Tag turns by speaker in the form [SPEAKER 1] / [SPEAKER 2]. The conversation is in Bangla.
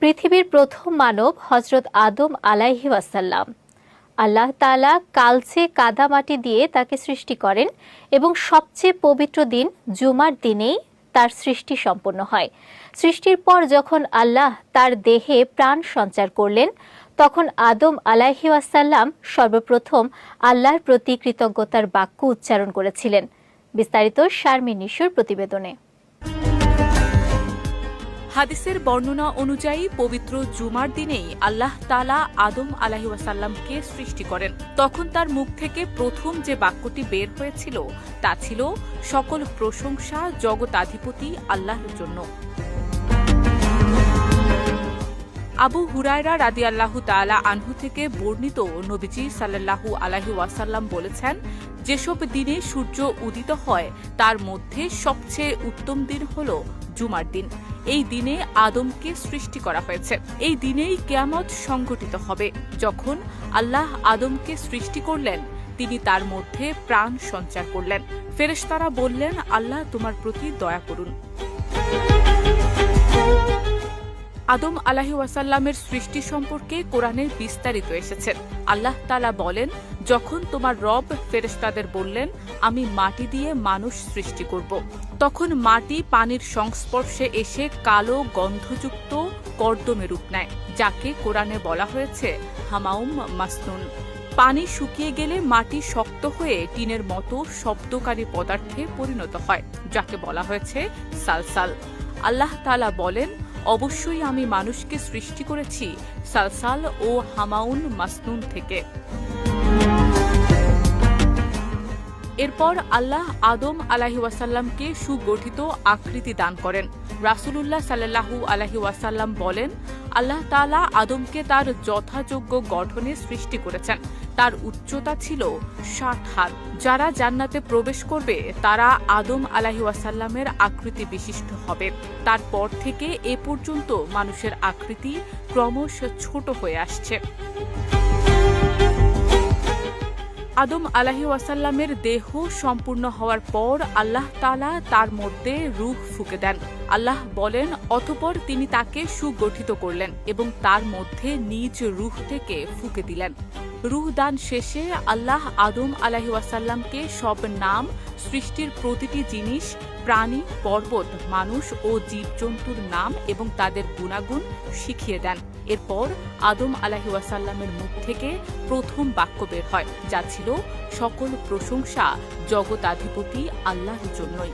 [SPEAKER 1] পৃথিবীর প্রথম মানব হযরত আদম আলাইহি ওয়াসাল্লাম। আল্লাহ তাআলা কালচে কাদামাটি দিয়ে তাকে সৃষ্টি করেন এবং সবচেয়ে পবিত্র দিন জুমার দিনেই তার সৃষ্টি সম্পন্ন হয়। সৃষ্টির পর যখন আল্লাহ তার দেহে প্রাণ সঞ্চার করলেন, তখন আদম আলাইহি ওয়াসাল্লাম সর্বপ্রথম আল্লাহর প্রতি কৃতজ্ঞতার বাক্য উচ্চারণ করেছিলেন। বিস্তারিত শারমিন নিশুর প্রতিবেদনে।
[SPEAKER 2] হাদিসের বর্ণনা অনুযায়ী পবিত্র জুমার দিনেই আল্লাহ তাআলা আদম আলাইহিস সালামকে সৃষ্টি করেন। তখন তার মুখ থেকে প্রথম যে বাক্যটি বের হয়েছিল তা ছিল সকল প্রশংসা জগতাধিপতি আল্লাহর জন্য। আবু হুরায়রা রাদিয়াল্লাহু তাআলা আনহু থেকে বর্ণিত, নবীজি সাল্লাল্লাহু আলাইহি ওয়াসাল্লাম বলেছেন, যেসব দিনে সূর্য উদিত হয় তার মধ্যে সবচেয়ে উত্তম দিন হল জুমার দিন। এই দিনে আদমকে সৃষ্টি করা হয়েছে। এই দিনেই কিয়ামত সংঘটিত হবে। যখন আল্লাহ আদমকে সৃষ্টি করলেন, তিনি তার মধ্যে প্রাণ সঞ্চার করলেন। ফেরেশতারা বললেন, আল্লাহ তোমার প্রতি দয়া করুন। আদম আলাইহিস ওয়াসাল্লামের সৃষ্টি সম্পর্কে কোরআনে বিস্তারিত এসেছে। আল্লাহ তাআলা বলেন, যখন তোমার রব ফেরেশতাদের বললেন, আমি মাটি দিয়ে মানুষ সৃষ্টি করব, তখন মাটি পানির সংস্পর্শে এসে কালো গন্ধযুক্ত কর্দমে রূপ নেয়, যাকে কোরআনে বলা হয়েছে হামাউম মাসনুন। পানি শুকিয়ে গেলে মাটি শক্ত হয়ে টিনের মতো শব্দকারী পদার্থে পরিণত হয়, যাকে বলা হয়েছে সালসাল। আল্লাহ তাআলা বলেন, অবশ্যই আমি মানুষকে সৃষ্টি করেছি সালসাল ও হামাউন মাসনুন থেকে। এরপর আল্লাহ আদম আলাইহিস ওয়াসাল্লামকে সুগঠিত আকৃতি দান করেন। রাসূলুল্লাহ সাল্লাল্লাহু আলাইহি ওয়াসাল্লাম বলেন, আল্লাহ তাআলা আদমকে তার যথাযোগ্য গঠনে সৃষ্টি করেছেন। তার উচ্চতা ছিল 60 হাত। যারা জান্নাতে প্রবেশ করবে তারা আদম আলাইহিস ওয়াসাল্লামের আকৃতি বিশিষ্ট হবে। তারপর থেকে এ পর্যন্ত মানুষের আকৃতি ক্রমশ ছোট হয়ে আসছে। আদম আলাইহিস ওয়াসাল্লামের দেহ সম্পূর্ণ হওয়ার পর আল্লাহ তাআলা তার মধ্যে রূহ ফুঁকে দেন। আল্লাহ বলেন, অতঃপর তিনি তাকে সুগঠিত করলেন এবং তার মধ্যে নিজ রূহ থেকে ফুঁকে দিলেন। রূহ দান শেষে আল্লাহ আদম আলাইহিস ওয়াসাল্লামকে সব নাম, সৃষ্টির প্রতিটি জিনিস, প্রাণী, পর্বত, মানুষ ও জীবজন্তুর নাম এবং তাদের গুণাগুণ শিখিয়ে দেন। এরপর আদম আলাইহিস ওয়াসাল্লামের মুখ থেকে প্রথম বাক্য বের হয়, যা ছিল সকল প্রশংসা জগতাধিপতি আল্লাহর জন্যই।